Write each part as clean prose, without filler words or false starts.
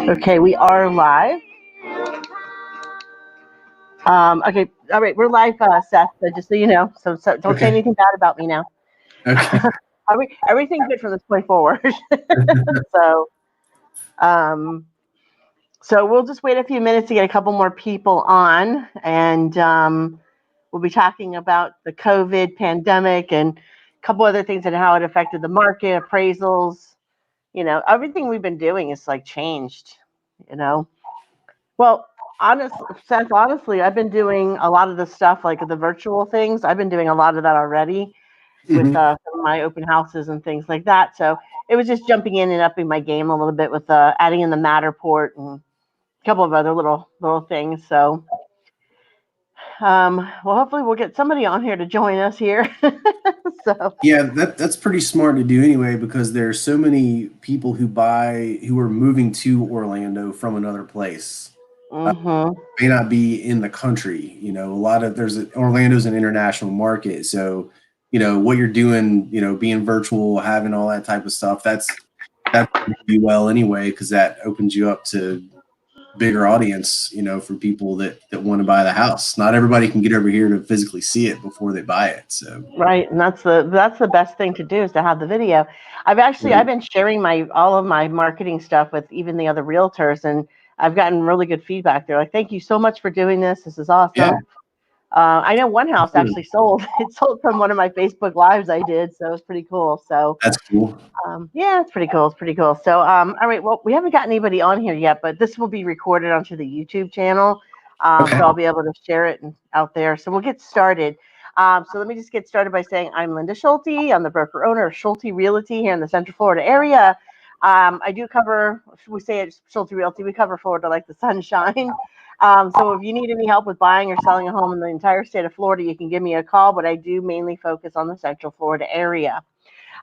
Okay, we are live. Okay, all right, we're live, Seth. So just so you know, so don't say anything bad about me now. Okay. Everything's good from this point forward. so, um, so we'll just wait a few minutes to get a couple more people on, and we'll be talking about the COVID pandemic and a couple other things and how it affected the market, appraisals. You know, everything we've been doing is like changed. You know. Well, Seth, honestly, I've been doing a lot of the stuff, like the virtual things. I've been doing a lot of that already with some of my open houses and things like that. So it was just jumping in and upping my game a little bit with adding in the Matterport and a couple of other little things. So, well, hopefully we'll get somebody on here to join us here. So Yeah, that's pretty smart to do anyway, because there's so many people who are moving to Orlando from another place. May not be in the country. You know, Orlando's an international market, so what you're doing, being virtual, having all that type of stuff. That's do well anyway, because that opens you up to bigger audience, for people that want to buy the house. Not everybody can get over here to physically see it before they buy it. So right, and that's the best thing to do is to have the video. I've been sharing all of my marketing stuff with even the other realtors, and I've gotten really good feedback. They're like, "Thank you so much for doing this. This is awesome." Yeah. I know one house actually sold. It sold from one of my Facebook lives I did, so it was pretty cool. So That's cool. yeah, it's pretty cool. It's pretty cool. So all right, well, we haven't got anybody on here yet, but this will be recorded onto the YouTube channel, Okay. so I'll be able to share it out there. So we'll get started. So let me just get started by saying I'm Linda Schulte. I'm the broker owner of Schulte Realty here in the Central Florida area. I do cover, we say it's Schulte Realty, we cover Florida like the sunshine. So if you need any help with buying or selling a home in the entire state of Florida, you can give me a call, but I do mainly focus on the Central Florida area.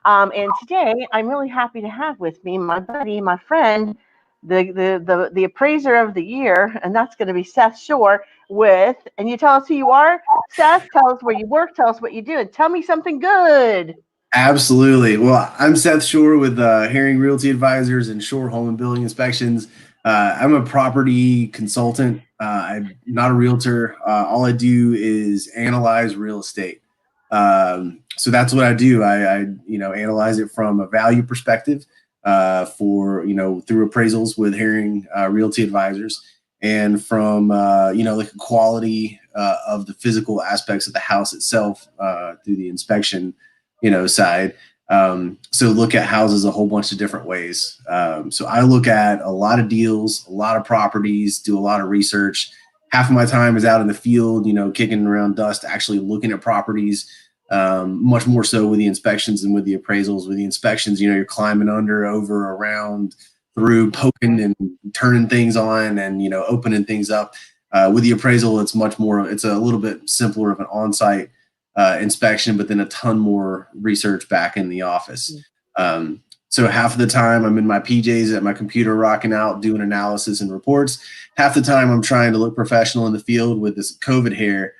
And today I'm really happy to have with me my buddy, my friend, the appraiser of the year, and that's going to be Seth Shore and you tell us who you are, Seth, tell us where you work, tell us what you do, and tell me something good. Absolutely. Well, I'm Seth Shore with Herrington Realty Advisors and Shore Home and Building Inspections. I'm a property consultant. I'm not a realtor. All I do is analyze real estate. So that's what I do. I analyze it from a value perspective through appraisals with Herring Realty Advisors, and from like the quality of the physical aspects of the house itself through the inspection side. So look at houses a whole bunch of different ways. So I look at a lot of deals, a lot of properties, do a lot of research. Half of my time is out in the field, kicking around dust, actually looking at properties, much more so with the inspections than with the appraisals. With the inspections, you're climbing under, over, around, through, poking and turning things on and, opening things up. With the appraisal, it's a little bit simpler of an on-site inspection, but then a ton more research back in the office. So half of the time I'm in my PJs at my computer rocking out, doing analysis and reports. Half the time I'm trying to look professional in the field with this COVID hair,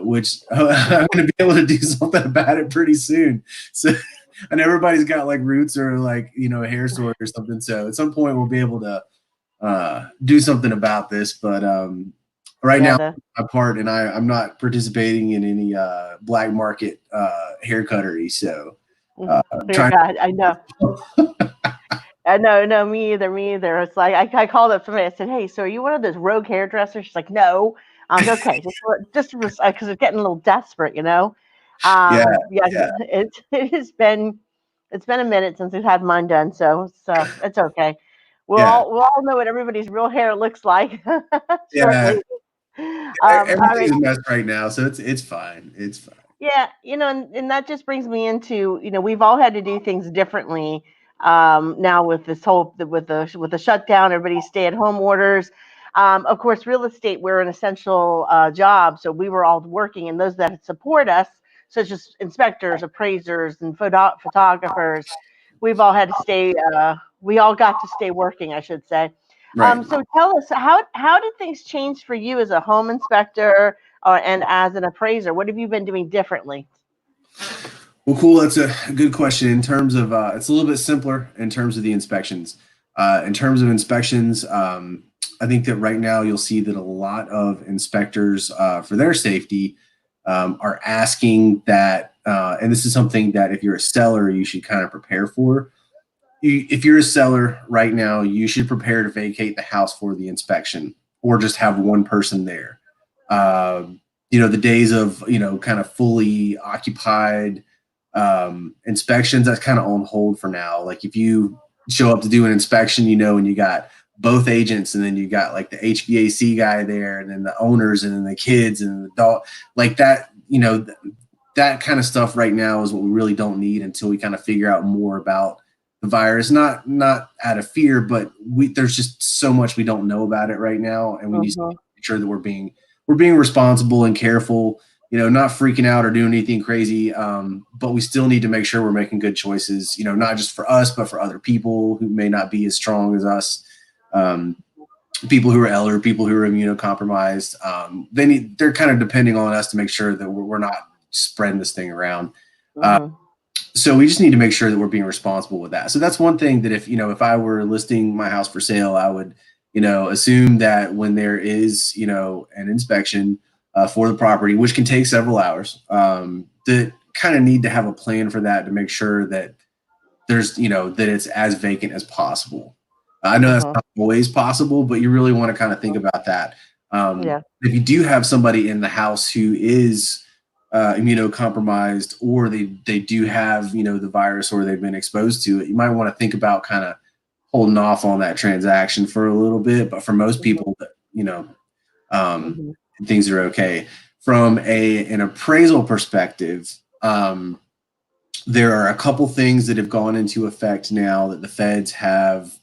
which I'm going to be able to do something about it pretty soon. So, and everybody's got like roots or like, a hair sort or something. So at some point we'll be able to do something about this. But right now, my part, and I'm not participating in any black market hair cuttery. So, I know. No, me either. It's like I called up somebody. I said, "Hey, so are you one of those rogue hairdressers?" She's like, "No." Okay, just because it's getting a little desperate, Yeah. It has been a minute since we've had mine done, so it's okay. We'll all know what everybody's real hair looks like shortly. Everything's a mess right now, so it's fine. It's fine. Yeah, and that just brings me into, we've all had to do things differently now with this whole with the shutdown, everybody's stay-at-home orders. Of course, real estate, we're an essential job, so we were all working, and those that support us, such as inspectors, appraisers, and photographers, we've all had to stay. We all got to stay working, I should say. Right. So tell us, how did things change for you as a home inspector and as an appraiser? What have you been doing differently? Well, cool. That's a good question. In terms of, it's a little bit simpler in terms of the inspections. In terms of inspections, I think that right now you'll see that a lot of inspectors, for their safety, are asking that, and this is something that if you're a seller, you should kind of prepare for. If you're a seller right now, you should prepare to vacate the house for the inspection or just have one person there. The days of, kind of fully occupied inspections, that's kind of on hold for now. Like if you show up to do an inspection, and you got both agents and then you got like the HVAC guy there and then the owners and then the kids and the dog, like that, that kind of stuff right now is what we really don't need until we kind of figure out more about the virus. Not out of fear, but there's just so much we don't know about it right now, and we need to make sure that we're being responsible and careful. Not freaking out or doing anything crazy, but we still need to make sure we're making good choices. Not just for us, but for other people who may not be as strong as us. People who are elder, people who are immunocompromised. They're kind of depending on us to make sure that we're not spreading this thing around. So we just need to make sure that we're being responsible with that. So that's one thing that if I were listing my house for sale, I would, assume that when there is, an inspection for the property, which can take several hours, that kind of need to have a plan for that to make sure that there's, that it's as vacant as possible. I know that's not always possible, but you really want to kind of think about that. If you do have somebody in the house who is immunocompromised, or they do have the virus, or they've been exposed to it, you might want to think about kind of holding off on that transaction for a little bit. But for most people, things are okay. From an appraisal perspective, there are a couple things that have gone into effect now that the feds have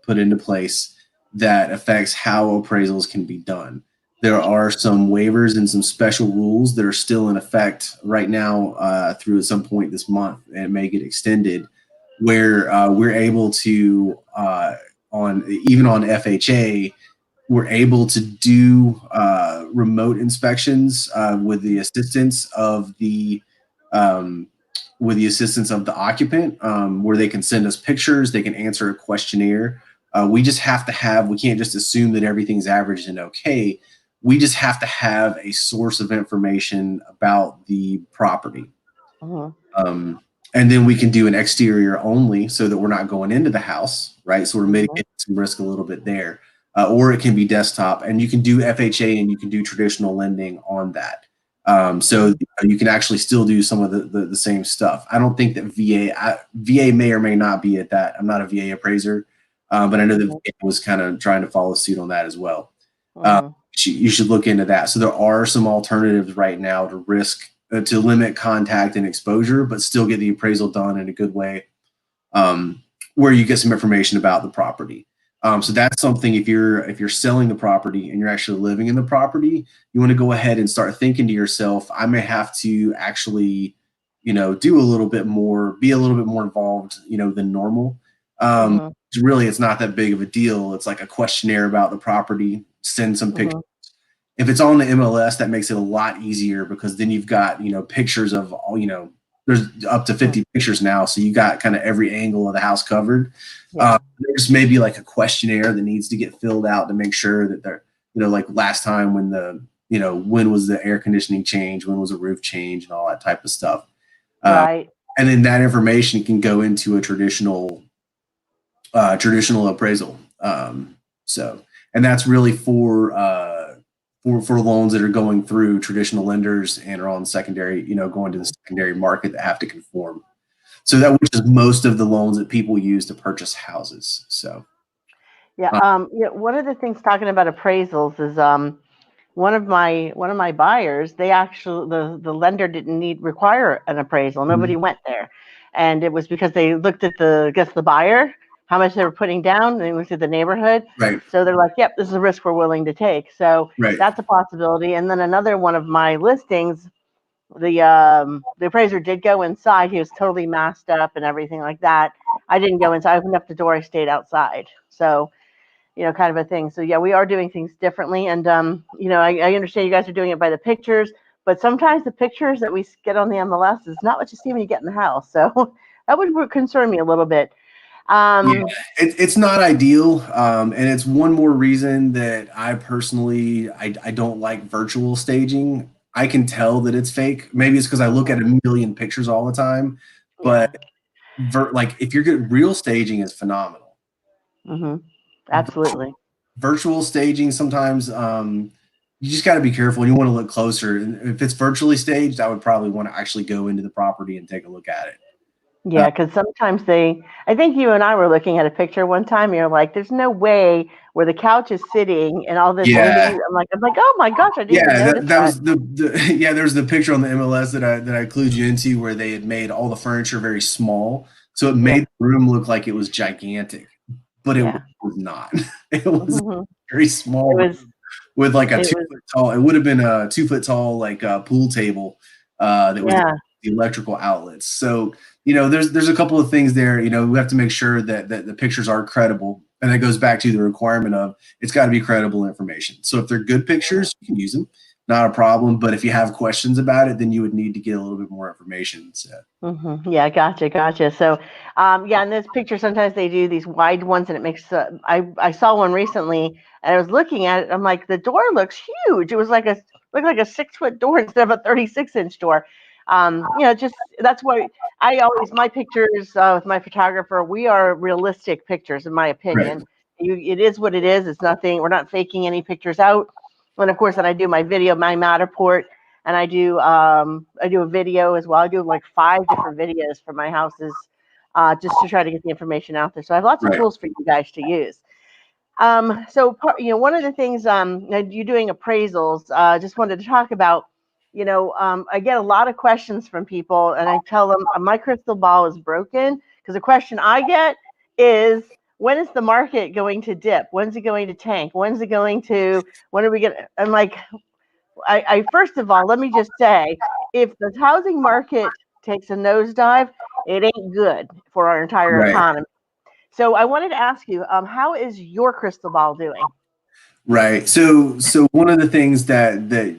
put into place that affects how appraisals can be done. There are some waivers and some special rules that are still in effect right now through at some point this month, and it may get extended, where we're able to, on FHA, we're able to do remote inspections with the assistance of the occupant, where they can send us pictures, they can answer a questionnaire. We can't just assume that everything's average and okay. We just have to have a source of information about the property. And then we can do an exterior only so that we're not going into the house, right? So we're mitigating some risk a little bit there. Or it can be desktop, and you can do FHA and you can do traditional lending on that. So you can actually still do some of the same stuff. I don't think that VA may or may not be at that. I'm not a VA appraiser, but I know that VA was kind of trying to follow suit on that as well. You should look into that. So there are some alternatives right now to limit contact and exposure, but still get the appraisal done in a good way, where you get some information about the property. So that's something, if you're selling the property and you're actually living in the property, you want to go ahead and start thinking to yourself, I may have to actually, do a little bit more, be a little bit more involved, than normal. Really, it's not that big of a deal. It's like a questionnaire about the property, send some pictures. If it's on the MLS, that makes it a lot easier, because then you've got, pictures of all, there's up to 50 pictures now. So you got kind of every angle of the house covered. There's maybe like a questionnaire that needs to get filled out to make sure that they're, like last time when when was the air conditioning change, when was the roof change, and all that type of stuff. Right. And then that information can go into a traditional appraisal. And that's really for loans that are going through traditional lenders and are on secondary, going to the secondary market that have to conform. So that, which is most of the loans that people use to purchase houses. So, one of the things talking about appraisals is one of my buyers, they actually, the lender didn't require an appraisal. Nobody went there, and it was because they looked at the buyer, how much they were putting down. They looked at the neighborhood. Right. So they're like, yep, this is a risk we're willing to take. So that's a possibility. And then another one of my listings, the appraiser did go inside. He was totally masked up and everything like that. I didn't go inside. I opened up the door. I stayed outside. So, kind of a thing. So we are doing things differently. And, I understand you guys are doing it by the pictures, but sometimes the pictures that we get on the MLS is not what you see when you get in the house. So would concern me a little bit. Yeah, it's not ideal, and it's one more reason that I personally I don't like virtual staging. I can tell that it's fake. Maybe it's because I look at a million pictures all the time, Yeah. but like if you're good, real staging is phenomenal. Absolutely. Virtual staging sometimes you just got to be careful. You want to look closer, and if it's virtually staged, I would probably want to actually go into the property and take a look at it. Yeah, because sometimes I think you and I were looking at a picture one time. And you're like, "There's no way where the couch is sitting and all this Yeah, leaves." I'm like, "Oh my gosh, I didn't even yeah, notice that that." was the yeah. There's the picture on the MLS that I clued you into where they had made all the furniture very small, so it Yeah, made the room look like it was gigantic, but it yeah. was not. It was hmm a very small It room was. with like a It two was. foot tall. It would have been a 2 foot tall like pool table that was Yeah. the electrical outlets. So there's a couple of things there. We have to make sure that the pictures are credible, and that goes back to the requirement of it's got to be credible information. So if they're good pictures, you can use them, not a problem. But if you have questions about it, then you would need to get a little bit more information. So. Yeah, gotcha. So, yeah, in this picture, sometimes they do these wide ones, and it makes. I saw one recently, and I was looking at it. I'm like, the door looks huge. It was like looked like a 6 foot door instead of a 36-inch door. Just that's why I always my pictures with my photographer. We are realistic pictures, in my Right. opinion. It is what it is. It's nothing. We're not faking any pictures out. And of course, then I do my video, my Matterport, and I do a video as well. I do like 5 different videos for my houses, just to try to get the information out there. So I have lots of Right. tools for you guys to use. One of the things you're doing appraisals. Just wanted to talk about. I get a lot of questions from people, and I tell them my crystal ball is broken because the question I get is, when is the market going to dip? When's it going to tank? When's it going to? When are we going to? I'm like, I first of all, let me just say, if the housing market takes a nosedive, it ain't good for our entire Right. economy. So I wanted to ask you, how is your crystal ball doing? Right. So one of the things that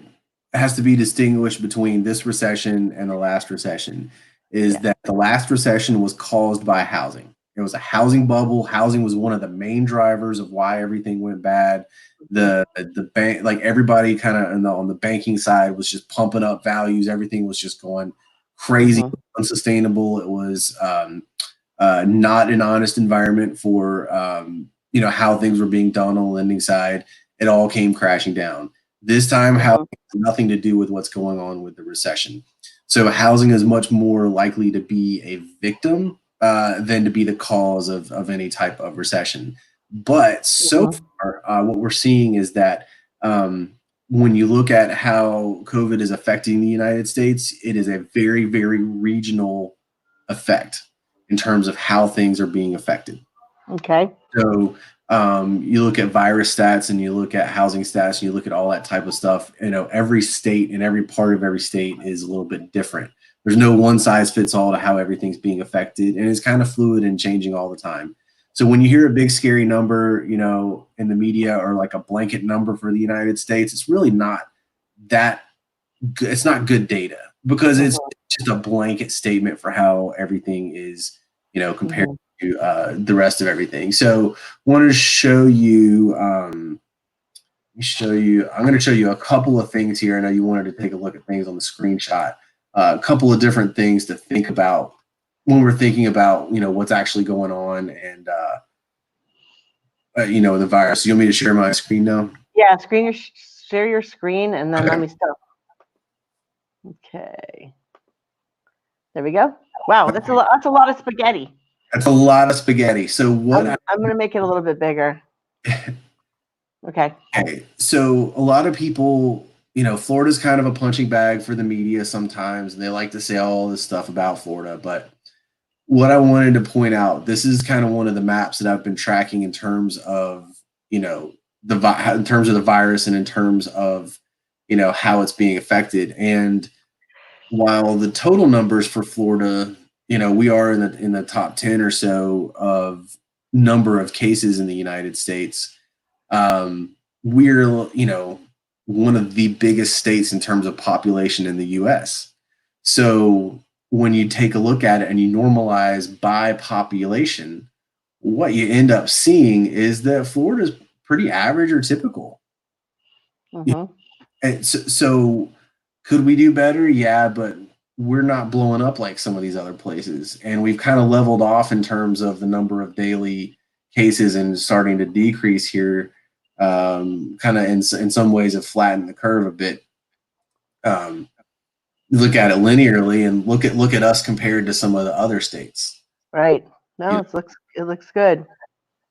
has to be distinguished between this recession and the last recession is Yeah. that the last recession was caused by housing. It was a housing bubble. Housing was one of the main drivers of why everything went bad. The bank, like everybody kind of on the banking side was just pumping up values. Everything was just going crazy, Mm-hmm. unsustainable. It was not an honest environment for how things were being done on the lending side. It all came crashing down. This time, housing has nothing to do with what's going on with the recession. So housing is much more likely to be a victim than to be the cause of any type of recession. But so Mm-hmm. far, what we're seeing is that when you look at how COVID is affecting the United States, it is a very, very regional effect in terms of how things are being affected. Okay. So you look at virus stats and you look at housing stats and you look at all that type of stuff. Every state and every part of every state is a little bit different. There's no one size fits all to how everything's being affected, and it's kind of fluid and changing all the time. So when you hear a big scary number, in the media or like a blanket number for the United States, it's really not that good. It's not good data because it's Mm-hmm. just a blanket statement for how everything is, compared Mm-hmm. to the rest of everything. So wanted to show you, I'm going to show you a couple of things here. I know you wanted to take a look at things on the screenshot. A couple of different things to think about when we're thinking about, what's actually going on and, the virus. You want me to share my screen now? Yeah. Share your screen, and then let Okay. me stop. Okay. There we go. Wow, that's a lot. That's a lot of spaghetti. That's a lot of spaghetti. So I'm going to make it a little bit bigger. Okay. Okay, so a lot of people, Florida's kind of a punching bag for the media sometimes, and they like to say all this stuff about Florida. But what I wanted to point out, this is kind of one of the maps that I've been tracking in terms of, in terms of the virus and in terms of, how it's being affected. And while the total numbers for Florida, we are in the top 10 or so of number of cases in the United States. We're one of the biggest states in terms of population in the U.S. So when you take a look at it and you normalize by population, what you end up seeing is that Florida's pretty average or typical. Mm-hmm. And so could we do better? Yeah, but we're not blowing up like some of these other places. And we've kind of leveled off in terms of the number of daily cases and starting to decrease here, kind of in some ways have flattened the curve a bit. Look at it linearly and look at us compared to some of the other states. Right. No, Yeah. it looks good.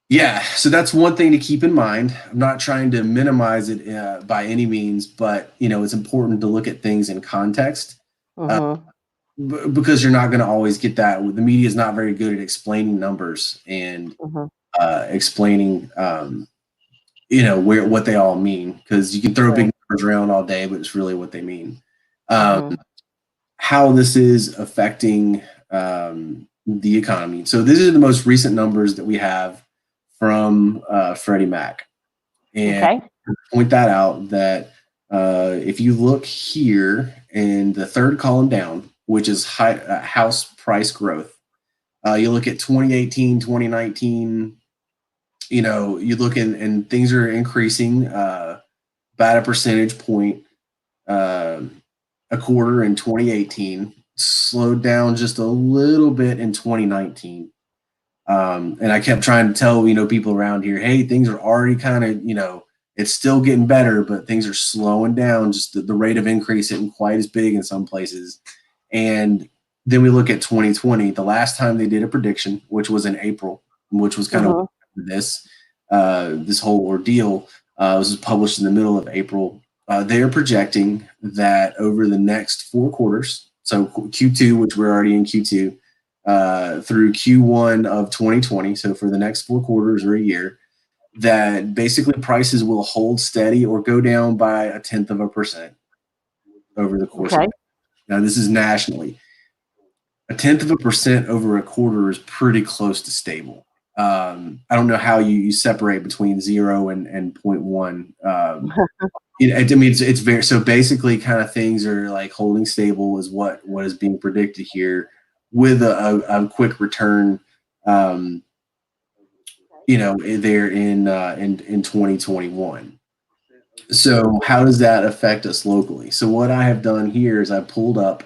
Yeah, so that's one thing to keep in mind. I'm not trying to minimize it by any means, but it's important to look at things in context, because you're not going to always get that. The media is not very good at explaining numbers and explaining, what they all mean, because you can throw big numbers around all day, but it's really what they mean. How this is affecting the economy. So this is the most recent numbers that we have from Freddie Mac, and point that out that if you look here in the third column down, which is house price growth, you look at 2018, 2019, you look and things are increasing about a percentage point a quarter in 2018, slowed down just a little bit in 2019. And I kept trying to tell, people around here, hey, things are already kind of, it's still getting better, but things are slowing down. Just the rate of increase isn't quite as big in some places. And then we look at 2020, the last time they did a prediction, which was in April, which was kind of this whole ordeal, was published in the middle of April. They are projecting that over the next 4 quarters, so Q2, which we're already in Q2, through Q1 of 2020, so for the next 4 quarters or a year, that basically prices will hold steady or go down by 0.1% over the course of it. Now, this is nationally. 0.1% over a quarter is pretty close to stable. I don't know how you separate between 0 and 0.1. It's very, so basically kind of things are like holding stable is what is being predicted here, with a quick return, there in 2021. So how does that affect us locally? So what I have done here is I pulled up,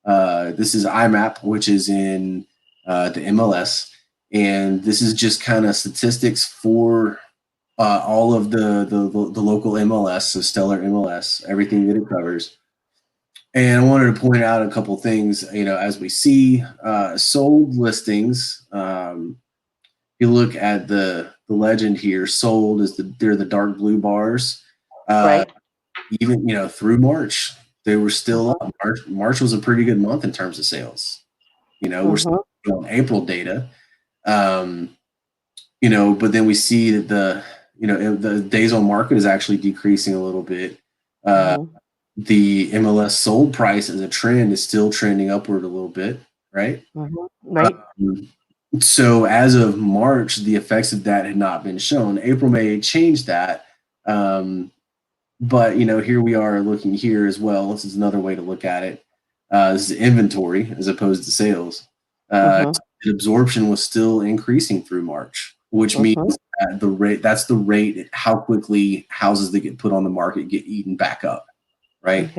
this is IMAP, which is in the MLS, and this is just kind of statistics for all of the local MLS, so Stellar MLS, everything that it covers. And I wanted to point out a couple things, as we see sold listings. You look at the legend here, sold is they're the dark blue bars. Even, through March, they were still up. March was a pretty good month in terms of sales. We're still on April data. But then we see that the days on market is actually decreasing a little bit. The MLS sold price as a trend is still trending upward a little bit, right? So as of March, the effects of that had not been shown. April, May changed that. But, here we are looking here as well. This is another way to look at it. This is inventory as opposed to sales. Absorption was still increasing through March, which means that that's the rate, how quickly houses that get put on the market get eaten back up, right?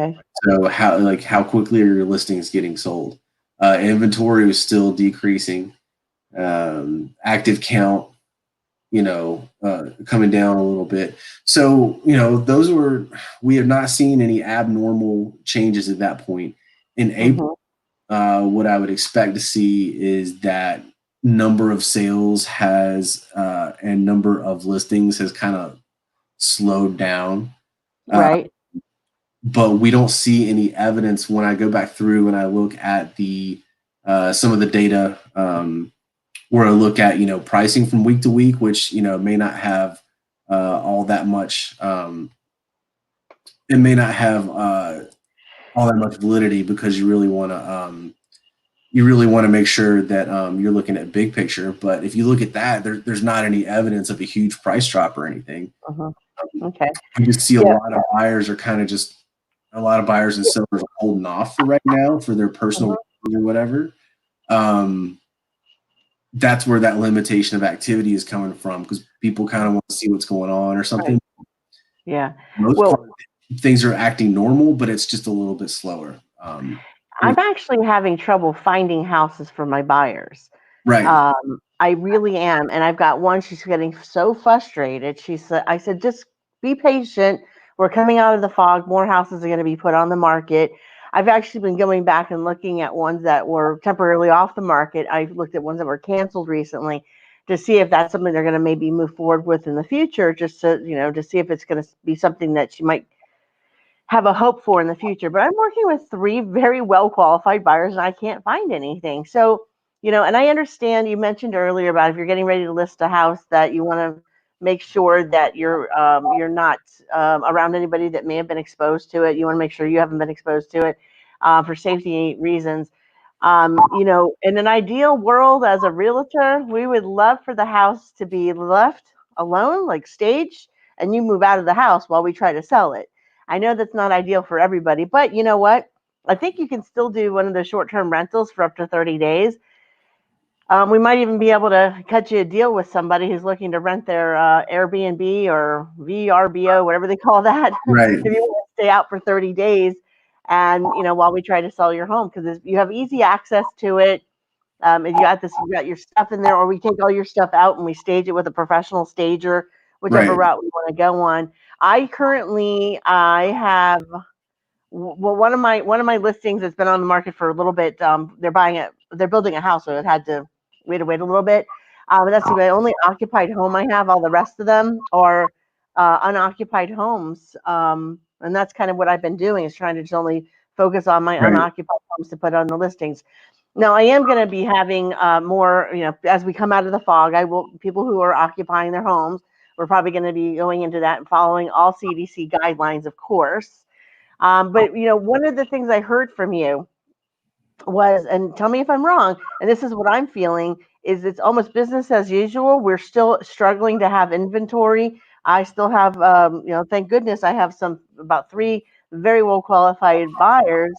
So how quickly are your listings getting sold? Inventory was still decreasing. Active count, coming down a little bit. So, we have not seen any abnormal changes at that point. In April, what I would expect to see is that number of sales and number of listings has kind of slowed down. But we don't see any evidence when I go back through and I look at some of the data, where I look at, pricing from week to week, which, may not have all that much. It may not have all that much validity, because you really want to make sure that you're looking at big picture. But if you look at that, there's not any evidence of a huge price drop or anything. You just see a lot of buyers and sellers are holding off for right now for their personal or whatever. That's where that limitation of activity is coming from, because people kind of want to see what's going on or something. Right. Yeah. Most part, things are acting normal, but it's just a little bit slower. I'm actually having trouble finding houses for my buyers. Right. I really am. And I've got one, she's getting so frustrated. I said, just be patient. We're coming out of the fog. More houses are going to be put on the market. I've actually been going back and looking at ones that were temporarily off the market. I've looked at ones that were canceled recently to see if that's something they're going to maybe move forward with in the future, just to see if it's going to be something that she might have a hope for in the future. But I'm working with 3 very well qualified buyers and I can't find anything. So, and I understand you mentioned earlier about if you're getting ready to list a house that you want to make sure that you're not around anybody that may have been exposed to it. You want to make sure you haven't been exposed to it for safety reasons. In an ideal world as a realtor, we would love for the house to be left alone, like staged, and you move out of the house while we try to sell it. I know that's not ideal for everybody, but you know what? I think you can still do one of the short-term rentals for up to 30 days. We might even be able to cut you a deal with somebody who's looking to rent their Airbnb or VRBO, whatever they call that, Right. if you want to stay out for 30 days and, while we try to sell your home, because you have easy access to it. If you got your stuff in there, or we take all your stuff out and we stage it with a professional stager, whichever route we want to go on. I have one of my listings that's been on the market for a little bit. They're building a house, so it had to wait a little bit. But that's the only occupied home I have. All the rest of them are unoccupied homes, and that's kind of what I've been doing, is trying to just only focus on my unoccupied homes to put on the listings. Now, I am going to be having more, as we come out of the fog. People who are occupying their homes, we're probably going to be going into that and following all CDC guidelines, of course. But one of the things I heard from you was, and tell me if I'm wrong, and this is what I'm feeling, is it's almost business as usual. We're still struggling to have inventory. I still have, thank goodness I have about 3 very well qualified buyers.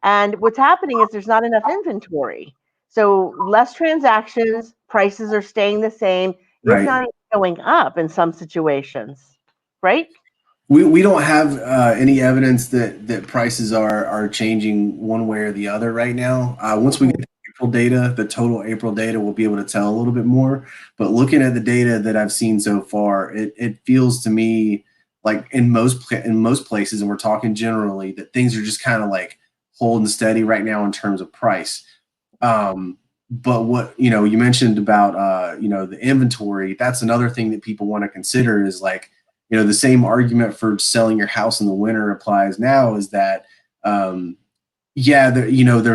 And what's happening is there's not enough inventory. So less transactions, prices are staying the same, if not going up in some situations, right? We don't have any evidence that prices are changing one way or the other right now. Once we get the April data, the total April data, we'll be able to tell a little bit more. But looking at the data that I've seen so far, it feels to me like in most places, and we're talking generally, that things are just kind of like holding steady right now in terms of price. But what you mentioned about the inventory, that's another thing that people want to consider, is like, the same argument for selling your house in the winter applies now, is that, there's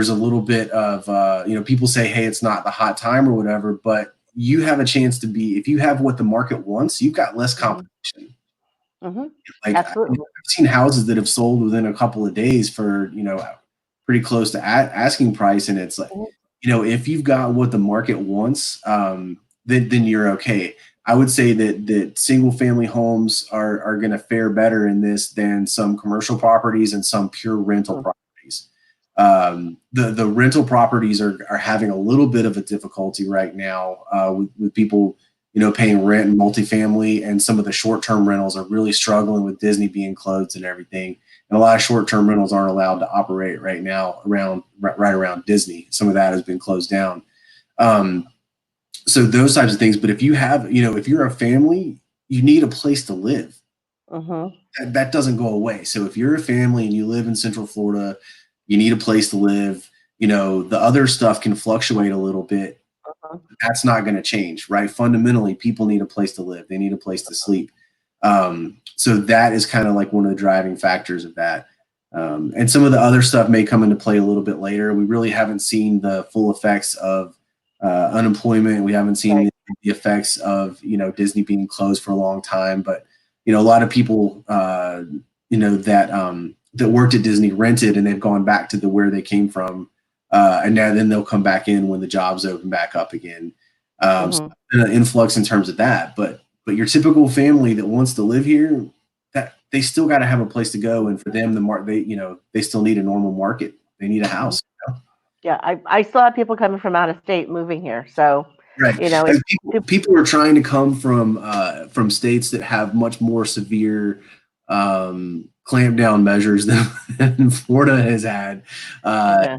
a little bit of, people say, hey, it's not the hot time or whatever, but you have a chance to be, if you have what the market wants, you've got less competition. Like, Absolutely. I've seen houses that have sold within a couple of days for, pretty close to asking price. And it's like, if you've got what the market wants, then you're okay. I would say that single family homes are going to fare better in this than some commercial properties and some pure rental properties. The rental properties are having a little bit of a difficulty right now with people, paying rent and multifamily, and some of the short-term rentals are really struggling with Disney being closed and everything. And a lot of short-term rentals aren't allowed to operate right now right around Disney. Some of that has been closed down. So those types of things. But if you have, if you're a family, you need a place to live. That doesn't go away. So if you're a family and you live in Central Florida, you need a place to live. The other stuff can fluctuate a little bit. That's not going to change, right? Fundamentally, people need a place to live. They need a place to sleep. So that is kind of like one of the driving factors of that. And some of the other stuff may come into play a little bit later. We really haven't seen the full effects of unemployment. We haven't seen the effects of, Disney being closed for a long time. But, a lot of people, that worked at Disney rented, and they've gone back to where they came from. And then they'll come back in when the jobs open back up again. So an influx in terms of that. But your typical family that wants to live here, that they still got to have a place to go. And for them, they still need a normal market. They need a house. Yeah, I still have people coming from out of state moving here. So, Right. you know, As people are trying to come from states that have much more severe clamp down measures than Florida has had. okay.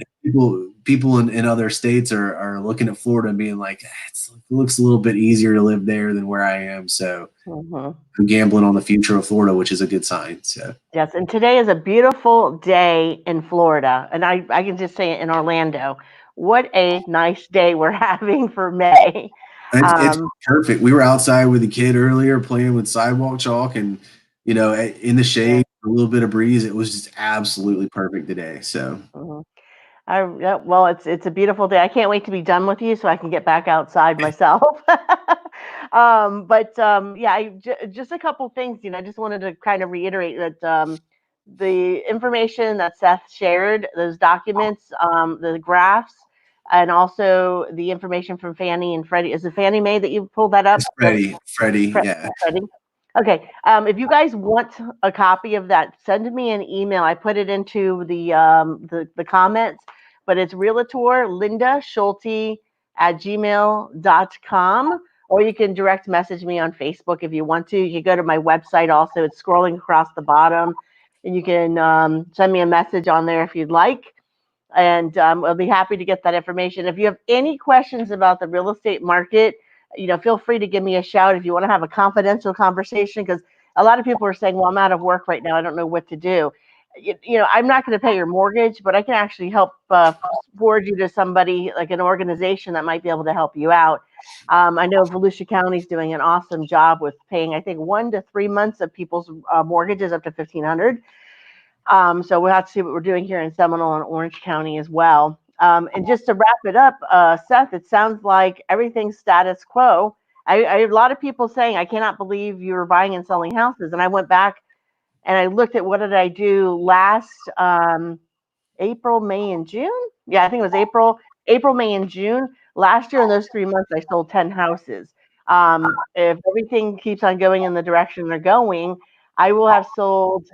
People in other states are looking at Florida and being like, it looks a little bit easier to live there than where I am. So Hmm. I'm gambling on the future of Florida, which is a good sign. So Yes, and today is a beautiful day in Florida, and I can just say it in Orlando. What a nice day we're having for May. it's Um, perfect. We were outside with the kid earlier playing with sidewalk chalk and, in the yeah. shade, a little bit of breeze. It was just absolutely perfect today. So Mhm. Yeah, well, it's a beautiful day. I can't wait to be done with you so I can get back outside myself. But yeah, just a couple things. I just wanted to kind of reiterate that the information that Seth shared, those documents, the graphs, and also the information from Fannie and Freddie. Is it Fannie Mae that you pulled that up? it's Freddie. Yeah. Freddie. Okay. If you guys want a copy of that, send me an email. I put it into the comments, but it's Realtor Linda Schulte at gmail.com, or you can direct message me on Facebook if you want to. You can go to my website also. It's scrolling across the bottom, and you can send me a message on there if you'd like. And I'll be happy to get that information. If you have any questions about the real estate market, feel free to give me a shout if you want to have a confidential conversation, because a lot of people are saying, well, I'm out of work right now. I don't know what to do. I'm not going to pay your mortgage, but I can actually help forward you to somebody like an organization that might be able to help you out. I know Volusia County is doing an awesome job with paying, I think, 1 to 3 months of people's mortgages up to $1,500. So we'll have to see what we're doing here in Seminole and Orange County as well. And just to wrap it up, Seth, it sounds like everything's status quo. I have a lot of people saying, I cannot believe you were buying and selling houses. And I went back and I looked at what did I do last April, May, and June. Yeah, I think it was April, May, and June. Last year in those 3 months, I sold 10 houses. If everything keeps on going in the direction they're going, I will have sold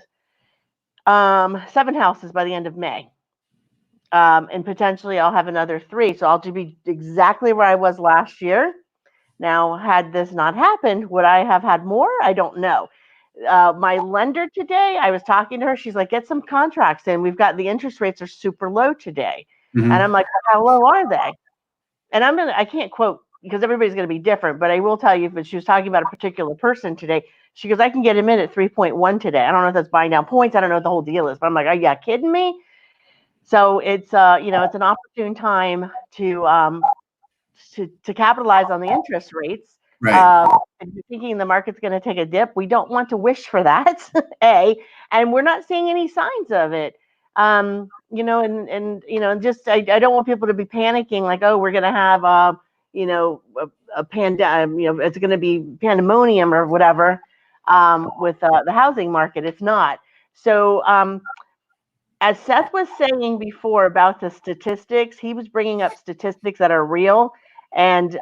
7 houses by the end of May. And potentially I'll have another 3. So I'll be exactly where I was last year. Now, had this not happened, would I have had more? I don't know. My lender today, I was talking to her. She's like, get some contracts in. We've got the interest rates are super low today. And I'm Mm-hmm. like, how low are they? And I can't quote because everybody's going to be different, but I will tell you, but she was talking about a particular person today. She goes, I can get him in at 3.1 today. I don't know if that's buying down points. I don't know what the whole deal is, but I'm like, are you kidding me? So it's it's an opportune time to capitalize on the interest rates. Right. If you're thinking the market's going to take a dip, we don't want to wish for that. And we're not seeing any signs of it. And just I don't want people to be panicking like, oh, we're going to have a pandemic, it's going to be pandemonium or whatever with the housing market. It's not. So as Seth was saying before about the statistics, he was bringing up statistics that are real. And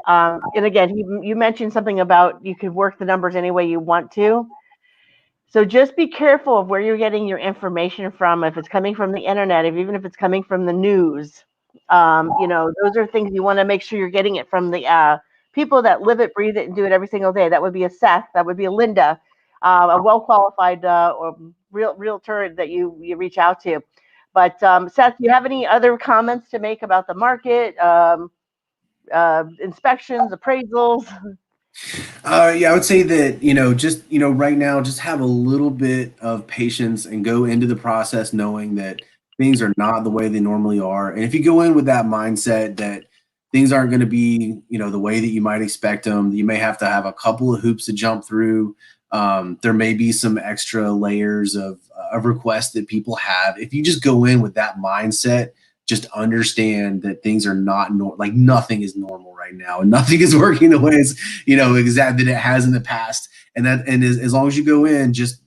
again, you mentioned something about you could work the numbers any way you want to. So just be careful of where you're getting your information from. If it's coming from the internet, even if it's coming from the news, those are things you want to make sure you're getting it from the people that live it, breathe it, and do it every single day. That would be a Seth. That would be a Linda, a well qualified or realtor that you reach out to. But Seth, do you have any other comments to make about the market, inspections, appraisals? Yeah, I would say that, just, right now, just have a little bit of patience and go into the process knowing that things are not the way they normally are. And if you go in with that mindset that things aren't going to be, the way that you might expect them, you may have to have a couple of hoops to jump through. There may be some extra layers of requests that people have. If you just go in with that mindset, just understand that things are not like nothing is normal right now, and nothing is working the way it's exact that it has in the past. And as long as you go in, just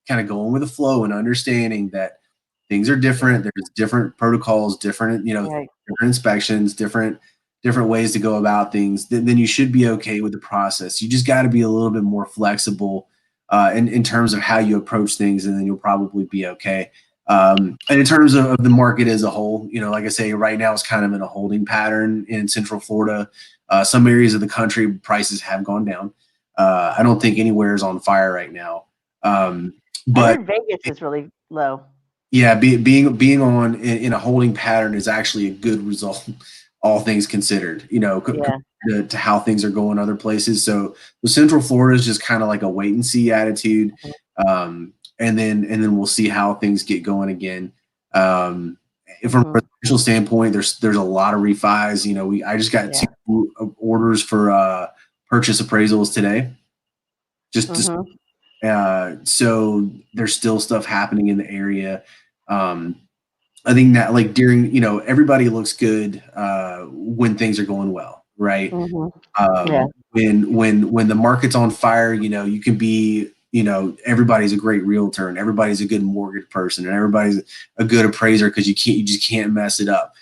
kind of going with the flow and understanding that things are different. There's different protocols, different Right. different inspections, different ways to go about things. Then you should be okay with the process. You just got to be a little bit more flexible in terms of how you approach things, and then you'll probably be okay. And in terms of the market as a whole, like I say, right now it's kind of in a holding pattern in Central Florida. Some areas of the country prices have gone down. I don't think anywhere is on fire right now. I But heard Vegas is really low. yeah, being on in a holding pattern is actually a good result, all things considered. Yeah. To how things are going other places. So the Central Florida is just kind of like a wait and see attitude, and then we'll see how things get going again. From a residential standpoint, there's a lot of refis. I just got 2 orders for purchase appraisals today. So there's still stuff happening in the area. I think that like during, everybody looks good when things are going well, right? When the market's on fire, you can be, everybody's a great realtor and everybody's a good mortgage person and everybody's a good appraiser because you just can't mess it up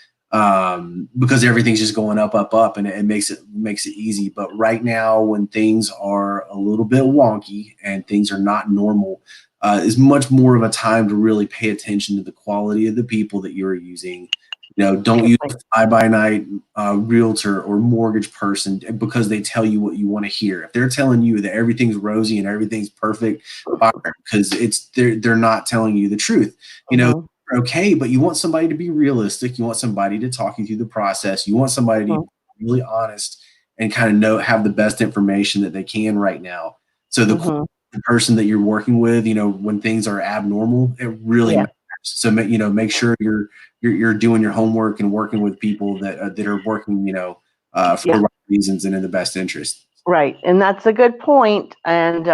because everything's just going up, and it makes it easy. But right now, when things are a little bit wonky and things are not normal, is much more of a time to really pay attention to the quality of the people that you're using. Don't use a fly-by-night realtor or mortgage person because they tell you what you want to hear. If they're telling you that everything's rosy and everything's perfect, because they're not telling you the truth. Okay, but you want somebody to be realistic. You want somebody to talk you through the process. You want somebody to be really honest and kind of have the best information that they can right now. So the person that you're working with, when things are abnormal, it really matters. So make sure you're doing your homework and working with people that are working, for the right reasons and in the best interest. Right, and that's a good point. And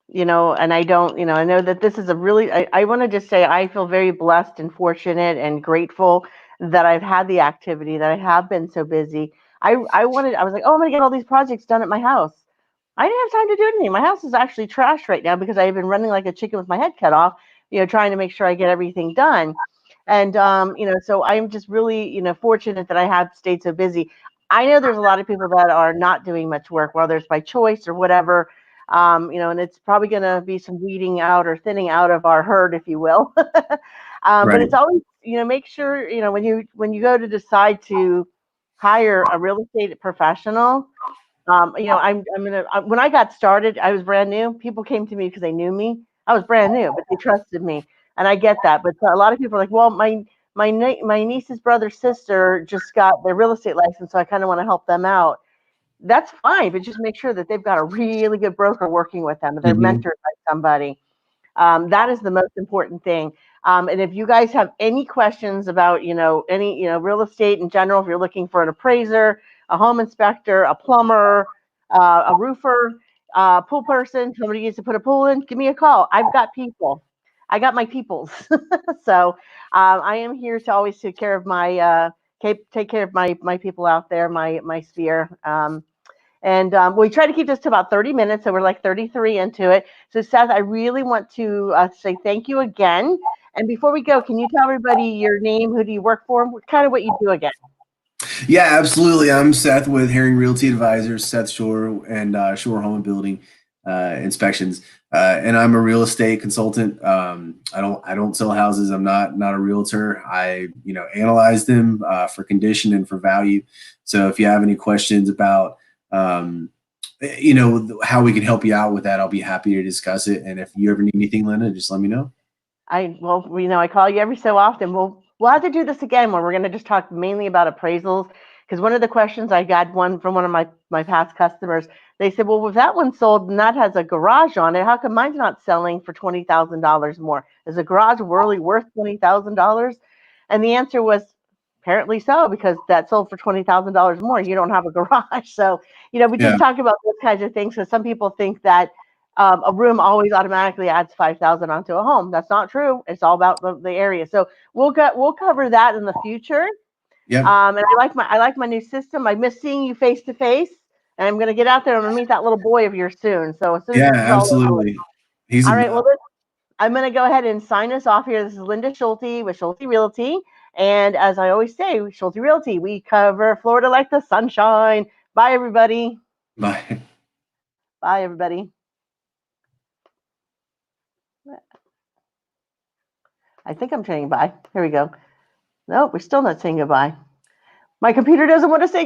and I don't, I know that this is a really, I want to just say I feel very blessed and fortunate and grateful that I've had the activity, that I have been so busy. I was like, oh, I'm going to get all these projects done at my house. I didn't have time to do anything. My house is actually trashed right now because I've been running like a chicken with my head cut off, trying to make sure I get everything done. And, so I'm just really, fortunate that I have stayed so busy. I know there's a lot of people that are not doing much work, whether it's by choice or whatever. And it's probably going to be some weeding out or thinning out of our herd, if you will. But it's always, make sure, when you go to decide to hire a real estate professional, when I got started, I was brand new. People came to me because they knew me. I was brand new, but they trusted me, and I get that. But a lot of people are like, well, my niece's brother's sister just got their real estate license, so I kind of want to help them out. That's fine, but just make sure that they've got a really good broker working with them, and they're mentored by somebody. That is the most important thing. And if you guys have any questions about, any, real estate in general, if you're looking for an appraiser, a home inspector, a plumber, a roofer, pool person, somebody needs to put a pool in, give me a call. I've got people. I got my peoples. So I am here to always take care of my people out there, my sphere. And we try to keep this to about 30 minutes, so we're like 33 into it. So, Seth, I really want to say thank you again. And before we go, can you tell everybody your name, who do you work for, kind of what you do again? Yeah, absolutely. I'm Seth with Herrington Realty Advisors, Seth Shore, and Shore Home and Building Inspections. And I'm a real estate consultant. I don't sell houses. I'm not a realtor. I analyze them for condition and for value. So if you have any questions about how we can help you out with that, I'll be happy to discuss it. And if you ever need anything, Linda, just let me know. I call you every so often. We'll have to do this again where we're going to just talk mainly about appraisals. Because one of the questions I got from one of my past customers, they said, well, if that one sold and that has a garage on it, how come mine's not selling for $20,000 more? Is a garage really worth $20,000? And the answer was apparently so, because that sold for $20,000 more. You don't have a garage. So, we just talk about those kinds of things. So some people think that a room always automatically adds 5,000 onto a home. That's not true. It's all about the area. So we'll cover that in the future. Yeah. And I like my new system. I miss seeing you face to face. And I'm going to get out there and I'm going to meet that little boy of yours soon. So as soon as this is absolutely. All right. Well, I'm going to go ahead and sign us off here. This is Linda Schulte with Schulte Realty. And as I always say, Schulte Realty, we cover Florida like the sunshine. Bye, everybody. Bye. Bye, everybody. I think I'm saying bye. Here we go. Nope, we're still not saying goodbye. My computer doesn't want to say goodbye.